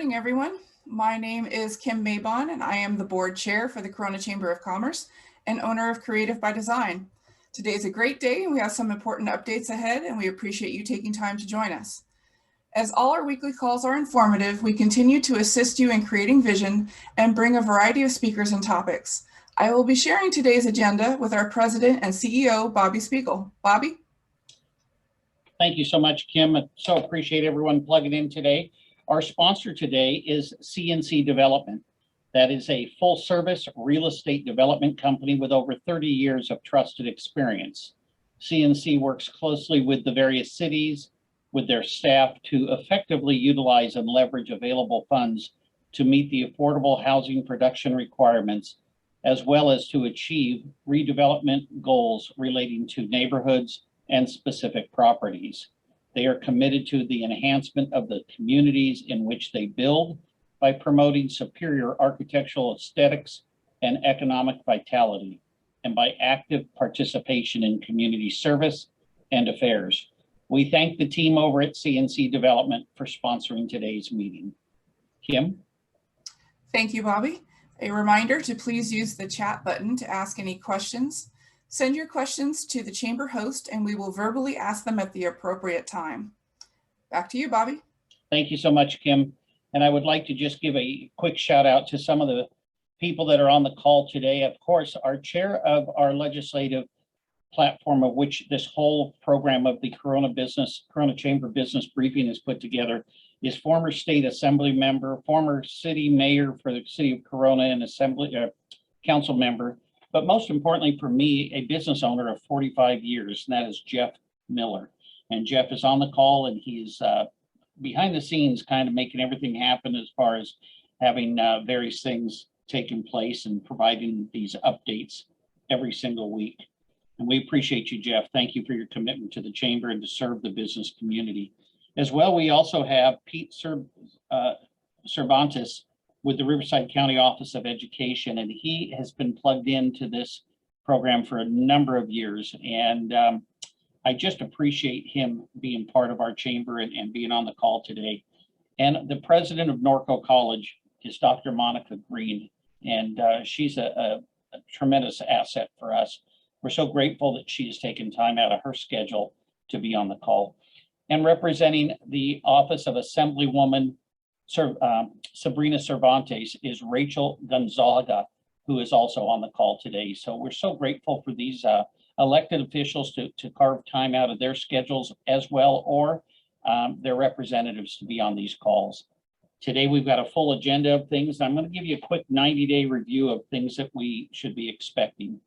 morning, everyone. My name is Kim Maybon, and I am the board chair for the Corona Chamber of Commerce and owner of Creative by Design. Today is a great day, and we have some important updates ahead, and we appreciate you taking time to join us. As all our weekly calls are informative, we continue to assist you in creating vision and bring a variety of speakers and topics. I will be sharing today's agenda with our president and CEO, Bobby Spiegel. Bobby? Thank you so much, Kim. I so appreciate everyone plugging in today. Our sponsor today is CNC Development. That is a full-service real estate development company with over 30 years of trusted experience. CNC works closely with the various cities, with their staff to effectively utilize and leverage available funds to meet the affordable housing production requirements, as well as to achieve redevelopment goals relating to neighborhoods and specific properties. They are committed to the enhancement of the communities in which they build by promoting superior architectural aesthetics and economic vitality, and by active participation in community service and affairs. We thank the team over at CNC Development for sponsoring today's meeting. Kim? Thank you, Bobby. A reminder to please use the chat button to ask any questions. Send your questions to the chamber host and we will verbally ask them at the appropriate time. Back to you, Bobby. Thank you so much, Kim. And I would like to just give a quick shout out to some of the people that are on the call today. Of course, our chair of our legislative platform, of which this whole program of the Corona Chamber Business Briefing is put together, is former state assembly member, former city mayor for the city of Corona, and council member, but most importantly for me, a business owner of 45 years, and that is Jeff Miller. And Jeff is on the call, and he's behind the scenes kind of making everything happen as far as having various things taking place and providing these updates every single week. And we appreciate you, Jeff. Thank you for your commitment to the chamber and to serve the business community. As well, we also have Pete Cervantes with the Riverside County Office of Education, and he has been plugged into this program for a number of years. And I just appreciate him being part of our chamber and being on the call today. And the president of Norco College is Dr. Monica Green, and she's a tremendous asset for us. We're so grateful that she has taken time out of her schedule to be on the call. And representing the Office of Assemblywoman Sabrina Cervantes is Rachel Gonzaga, who is also on the call today. So we're so grateful for these elected officials to carve time out of their schedules as well, or their representatives to be on these calls. Today, we've got a full agenda of things. I'm going to give you a quick 90-day review of things that we should be expecting.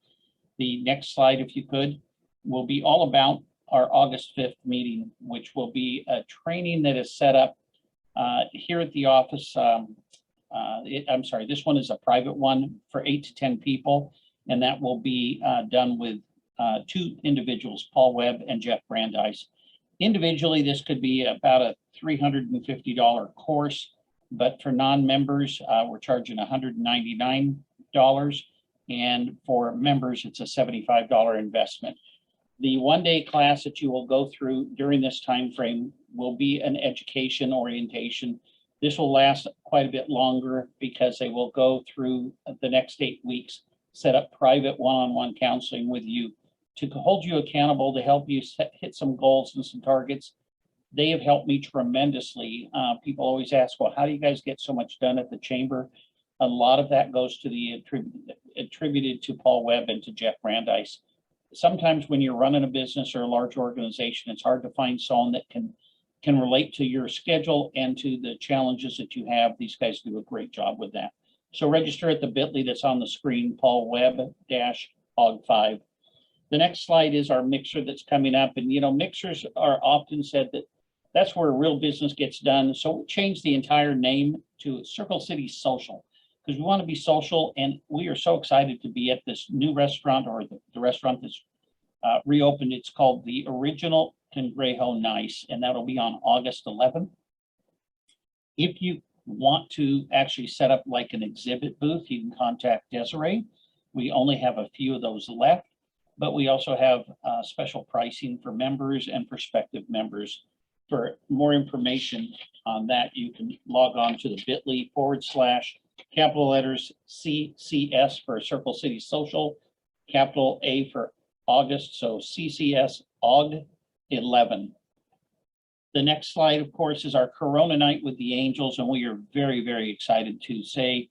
The next slide, if you could, will be all about our August 5th meeting, which will be a training that is set up here at the office. I'm sorry, this one is a private one for 8 to 10 people, and that will be done with two individuals, Paul Webb and Jeff Brandeis. Individually, this could be about a $350 course, but for non-members, we're charging $199, and for members, it's a $75 investment. The one-day class that you will go through during this time frame will be an education orientation. This will last quite a bit longer because they will go through the next 8 weeks, set up private one-on-one counseling with you to hold you accountable, to help you hit some goals and some targets. They have helped me tremendously. People always ask, well, how do you guys get so much done at the chamber? A lot of that goes to the attributed to Paul Webb and to Jeff Brandeis. Sometimes when you're running a business or a large organization, it's hard to find someone that can relate to your schedule and to the challenges that you have. These guys do a great job with that. So register at the bit.ly that's on the screen, Paul Webb-OG5. The next slide is our mixer that's coming up. And, you know, mixers are often said that that's where real business gets done. So we changed the entire name to Circle City Social, because we want to be social, and we are so excited to be at this new restaurant, or the restaurant that's reopened. It's called the Original Cangrejo Nice, and that'll be on August 11th. If you want to actually set up like an exhibit booth, you can contact Desiree. We only have a few of those left, but we also have special pricing for members and prospective members. For more information on that, you can log on to the bit.ly/capital letters CCS for Circle City Social, capital A for August, so CCS AUG 11. The next slide, of course, is our Corona night with the Angels, and we are very, very excited to say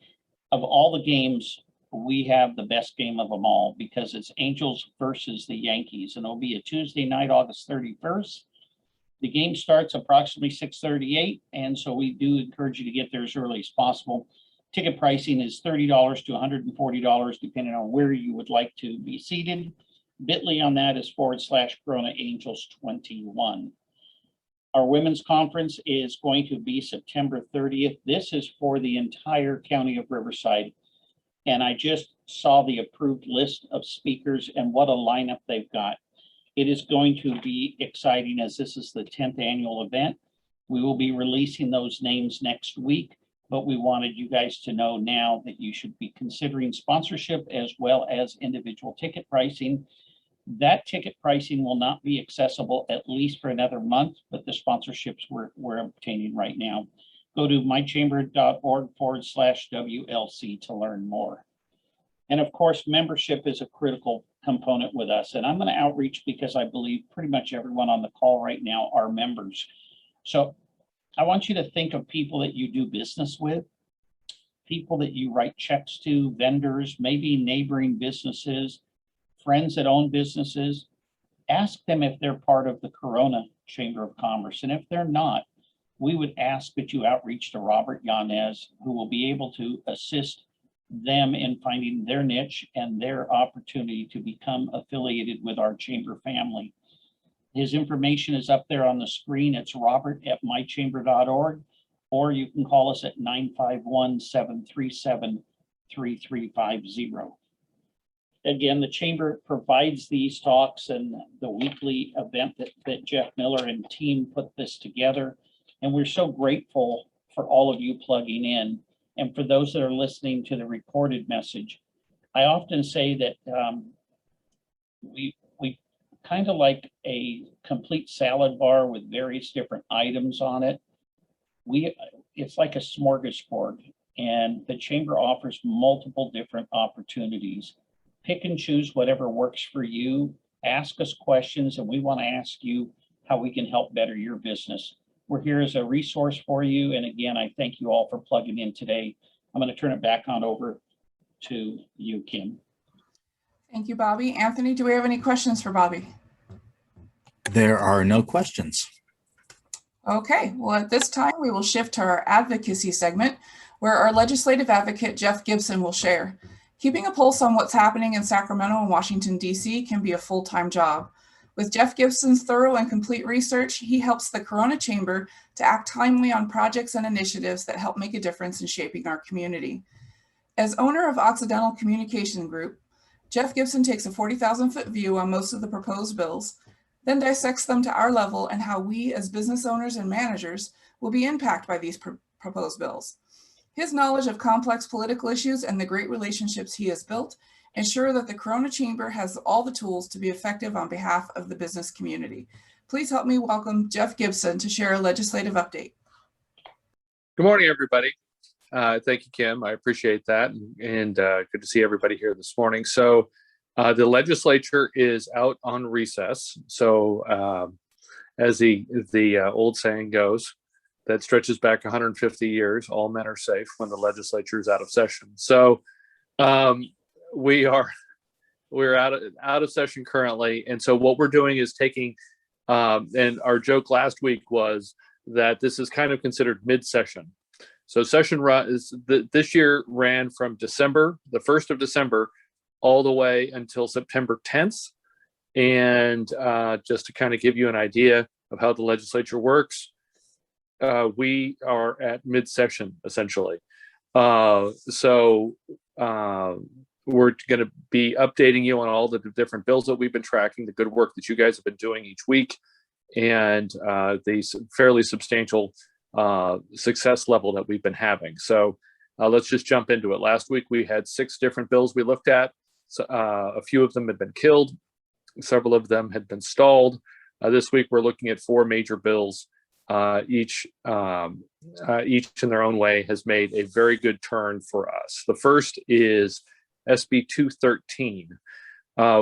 of all the games, we have the best game of them all because it's Angels versus the Yankees, and it'll be a Tuesday night, August 31st. The game starts approximately 6:38, and so we do encourage you to get there as early as possible. Ticket pricing is $30 to $140, depending on where you would like to be seated. Bit.ly on that is /Corona Angels 21. Our women's conference is going to be September 30th. This is for the entire county of Riverside. And I just saw the approved list of speakers and what a lineup they've got. It is going to be exciting as this is the 10th annual event. We will be releasing those names next week, but we wanted you guys to know now that you should be considering sponsorship as well as individual ticket pricing. That ticket pricing will not be accessible at least for another month, but the sponsorships we're obtaining right now. Go to mychamber.org/WLC to learn more. And of course, membership is a critical component with us. And I'm going to outreach because I believe pretty much everyone on the call right now are members. So I want you to think of people that you do business with, people that you write checks to, vendors, maybe neighboring businesses, friends that own businesses. Ask them if they're part of the Corona Chamber of Commerce. And if they're not, we would ask that you outreach to Robert Yanez, who will be able to assist them in finding their niche and their opportunity to become affiliated with our chamber family. His information is up there on the screen. It's robert@mychamber.org, or you can call us at 951-737-3350. Again, the chamber provides these talks and the weekly event that Jeff Miller and team put this together. And we're so grateful for all of you plugging in. And for those that are listening to the recorded message, I often say that we kind of like a complete salad bar with various different items on it. It's like a smorgasbord, and the chamber offers multiple different opportunities. Pick and choose whatever works for you. Ask us questions, and we want to ask you how we can help better your business. We're here as a resource for you. And again, I thank you all for plugging in today. I'm going to turn it back on over to you, Kim. Thank you, Bobby. Anthony, do we have any questions for Bobby? There are no questions. Okay, well, at this time, we will shift to our advocacy segment, where our legislative advocate, Jeff Gibson, will share. Keeping a pulse on what's happening in Sacramento and Washington, D.C. can be a full-time job. With Jeff Gibson's thorough and complete research, he helps the Corona Chamber to act timely on projects and initiatives that help make a difference in shaping our community. As owner of Occidental Communication Group, Jeff Gibson takes a 40,000-foot view on most of the proposed bills, then dissects them to our level and how we as business owners and managers will be impacted by these proposed bills. His knowledge of complex political issues and the great relationships he has built ensure that the Corona Chamber has all the tools to be effective on behalf of the business community. Please help me welcome Jeff Gibson to share a legislative update. Good morning, everybody. Thank you, Kim. I appreciate that. And good to see everybody here this morning. So the legislature is out on recess. So as the old saying goes, that stretches back 150 years, all men are safe when the legislature is out of session. So we're out of session currently. And so what we're doing is taking, and our joke last week was that this is kind of considered mid-session. So session this year ran from December, the 1st of December, all the way until September 10th. And just to kind of give you an idea of how the legislature works, we are at mid-session essentially. We're going to be updating you on all the different bills that we've been tracking, the good work that you guys have been doing each week, and the fairly substantial success level that we've been having. So let's just jump into it. Last week, we had 6 different bills we looked at. So, a few of them had been killed. Several of them had been stalled. This week, we're looking at 4 major bills each in their own way has made a very good turn for us. The first is SB 213,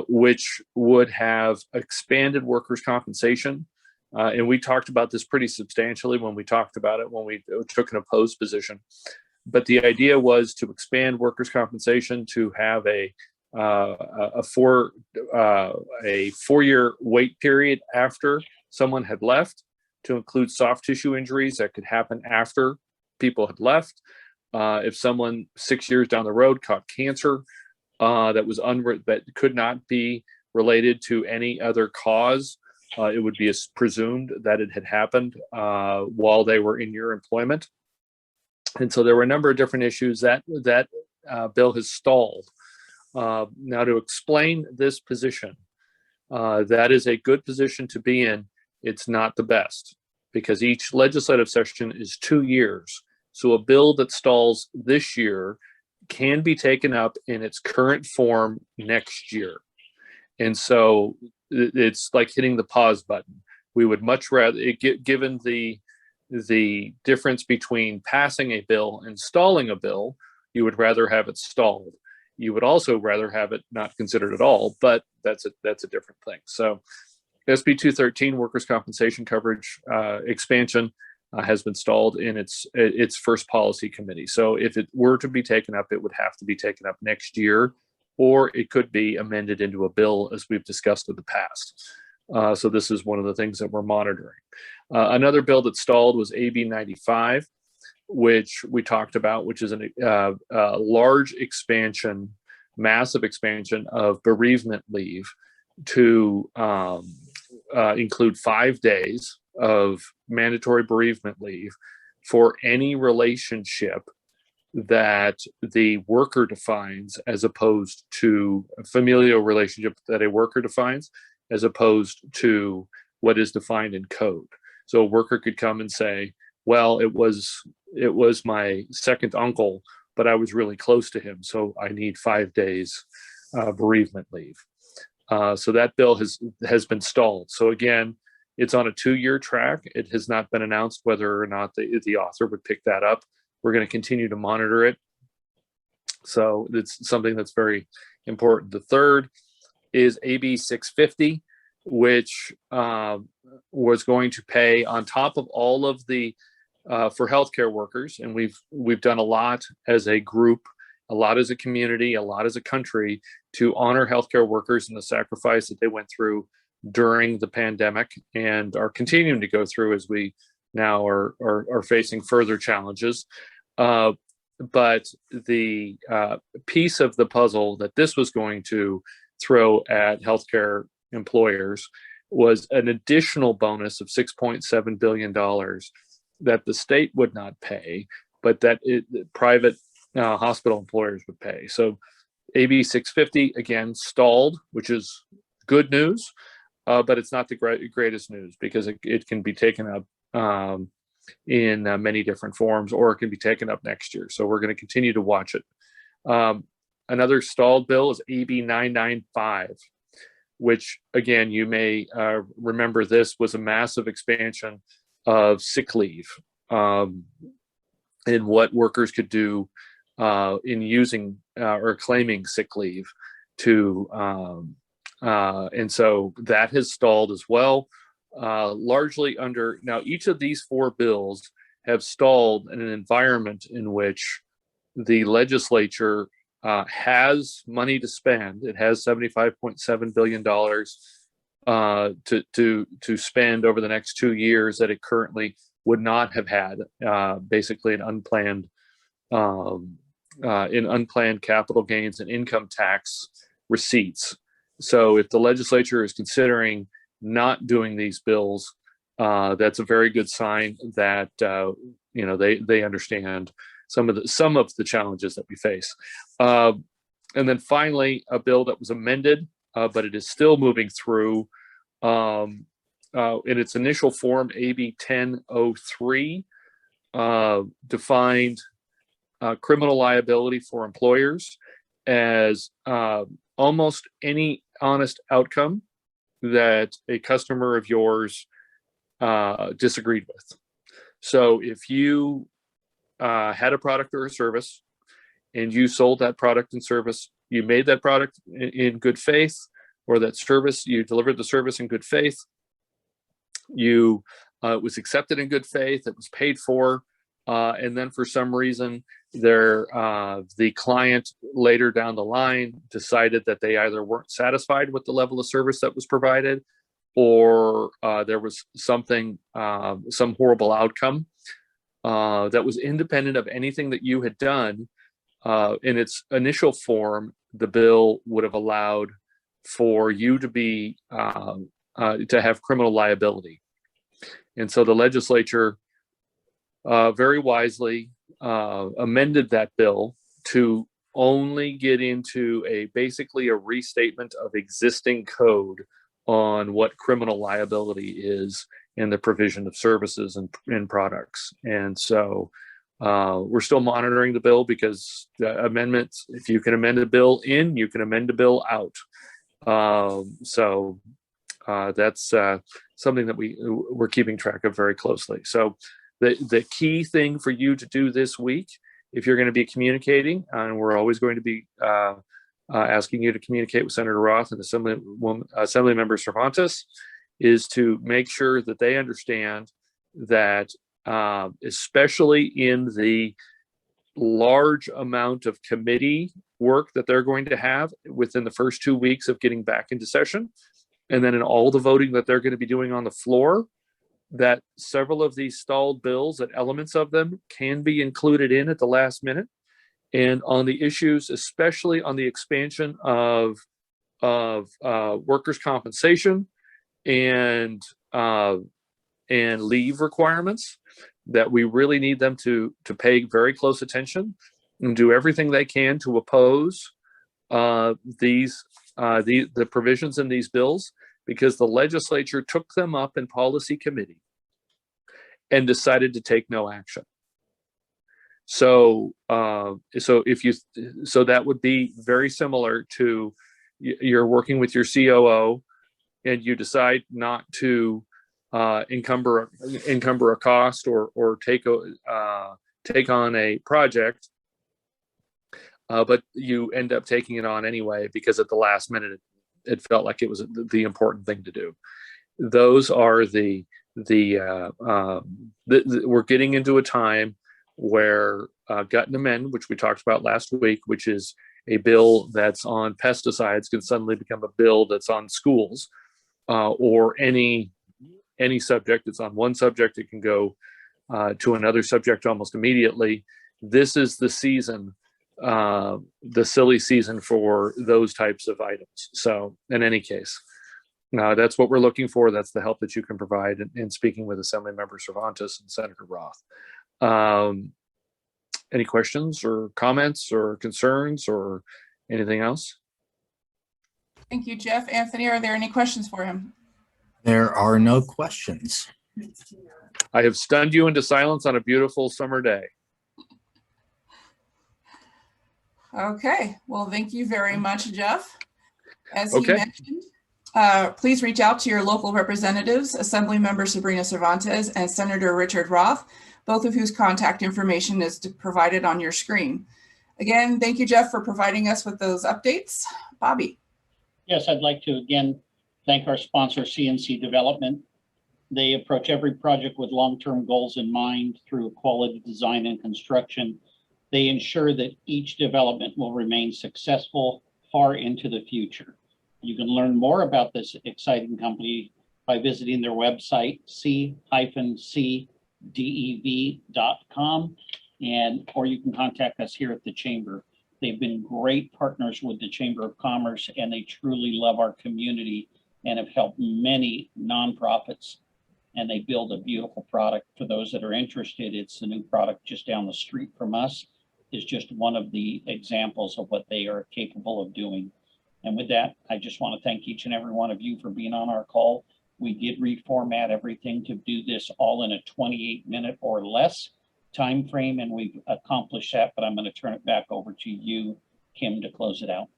which would have expanded workers' compensation. And we talked about this pretty substantially when we talked about it when we took an opposed position. But the idea was to expand workers' compensation to have a 4-year wait period after someone had left, to include soft tissue injuries that could happen after people had left. If someone 6 years down the road caught cancer that could not be related to any other cause, it would be presumed that it had happened while they were in your employment. And so there were a number of different issues that bill has stalled. Now, to explain this position, that is a good position to be in. It's not the best, because each legislative session is 2 years. So a bill that stalls this year can be taken up in its current form next year. And so it's like hitting the pause button. We would much rather, given the difference between passing a bill and stalling a bill, you would rather have it stalled. You would also rather have it not considered at all, but that's a different thing. So SB 213, workers' compensation coverage expansion, has been stalled in its first policy committee. So if it were to be taken up, it would have to be taken up next year, or it could be amended into a bill, as we've discussed in the past. So this is one of the things that we're monitoring. Another bill that stalled was AB 95, which we talked about, which is a large expansion, massive expansion of bereavement leave to include 5 days of mandatory bereavement leave for any relationship that the worker defines, as opposed to a familial relationship that a worker defines, as opposed to what is defined in code. So a worker could come and say, well, it was my second uncle, but I was really close to him, so I need 5 days bereavement leave. So that bill has been stalled. So again, it's on a 2-year track. It has not been announced whether or not the author would pick that up. We're going to continue to monitor it. So it's something that's very important. The third is AB 650, which was going to pay on top of all of the for healthcare workers, and we've done a lot as a group, a lot as a community, a lot as a country, to honor healthcare workers and the sacrifice that they went through during the pandemic and are continuing to go through as we now are facing further challenges. But the piece of the puzzle that this was going to throw at healthcare employers was an additional bonus of $6.7 billion that the state would not pay, but that private hospital employers would pay. So AB 650, again, stalled, which is good news, but it's not the greatest news, because it can be taken up in many different forms, or it can be taken up next year. So we're going to continue to watch it. Another stalled bill is AB 995, which, again, you may remember, this was a massive expansion of sick leave and what workers could do in using or claiming sick leave to, and so that has stalled as well. Largely under, now each of these 4 bills have stalled in an environment in which the legislature has money to spend. It has $75.7 billion to spend over the next 2 years that it currently would not have had, basically in unplanned capital gains and income tax receipts. So if the legislature is considering not doing these bills, that's a very good sign that they understand some of the challenges that we face. And then finally, a bill that was amended, but it is still moving through in its initial form. AB 1003 defined criminal liability for employers as almost any honest outcome that a customer of yours disagreed with. So if you had a product or a service and you sold that product and service, you made that product in good faith, or that service, you delivered the service in good faith, you it was accepted in good faith, it was paid for, and then for some reason the client later down the line decided that they either weren't satisfied with the level of service that was provided, or there was something, some horrible outcome that was independent of anything that you had done. In its initial form, the bill would have allowed for you to be to have criminal liability. And so the legislature very wisely amended that bill to only get into basically a restatement of existing code on what criminal liability is in the provision of services and products. And so we're still monitoring the bill, because the amendments, if you can amend a bill in, you can amend a bill out. So that's something that we're keeping track of very closely. So the key thing for you to do this week, if you're going to be communicating, and we're always going to be asking you to communicate with Senator Roth and Assemblymember Cervantes, is to make sure that they understand that, especially in the large amount of committee work that they're going to have within the first 2 weeks of getting back into session, and then in all the voting that they're going to be doing on the floor, that several of these stalled bills, that elements of them can be included in at the last minute. And on the issues, especially on the expansion of workers' compensation and leave requirements, that we really need them to pay very close attention and do everything they can to oppose the provisions in these bills, because the legislature took them up in policy committee and decided to take no action. So that would be very similar to you're working with your COO and you decide not to encumber a cost or take on a project, but you end up taking it on anyway because at the last minute it felt like it was the important thing to do. Those are we're getting into a time where gut and amend, which we talked about last week, which is a bill that's on pesticides, can suddenly become a bill that's on schools, or any subject. It's on one subject, it can go to another subject almost immediately. This is the season, the silly season for those types of items. So in any case, that's what we're looking for. That's the help that you can provide in speaking with Assemblymember Cervantes and Senator Roth. Any questions or comments or concerns or anything else? Thank you, Jeff. Anthony, are there any questions for him? There are no questions. I have stunned you into silence on a beautiful summer day. Okay, well, thank you very much, Jeff. As he Okay. mentioned, please reach out to your local representatives, Assemblymember Sabrina Cervantes and Senator Richard Roth, both of whose contact information is provided on your screen. Again, thank you, Jeff, for providing us with those updates. Bobby. Yes, I'd like to again thank our sponsor, CNC Development. They approach every project with long-term goals in mind through quality design and construction. They ensure that each development will remain successful far into the future. You can learn more about this exciting company by visiting their website, c-cdev.com, or you can contact us here at the Chamber. They've been great partners with the Chamber of Commerce, and they truly love our community and have helped many nonprofits, and they build a beautiful product. For those that are interested, it's the new product just down the street from us. Is just one of the examples of what they are capable of doing. And with that, I just want to thank each and every one of you for being on our call. We did reformat everything to do this all in a 28-minute or less time frame, and we've accomplished that, but I'm going to turn it back over to you, Kim, to close it out.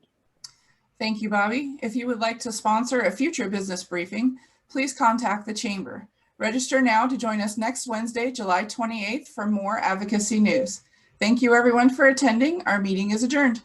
Thank you, Bobby. If you would like to sponsor a future business briefing, please contact the Chamber. Register now to join us next Wednesday, July 28th for more advocacy news. Thank you everyone for attending. Our meeting is adjourned.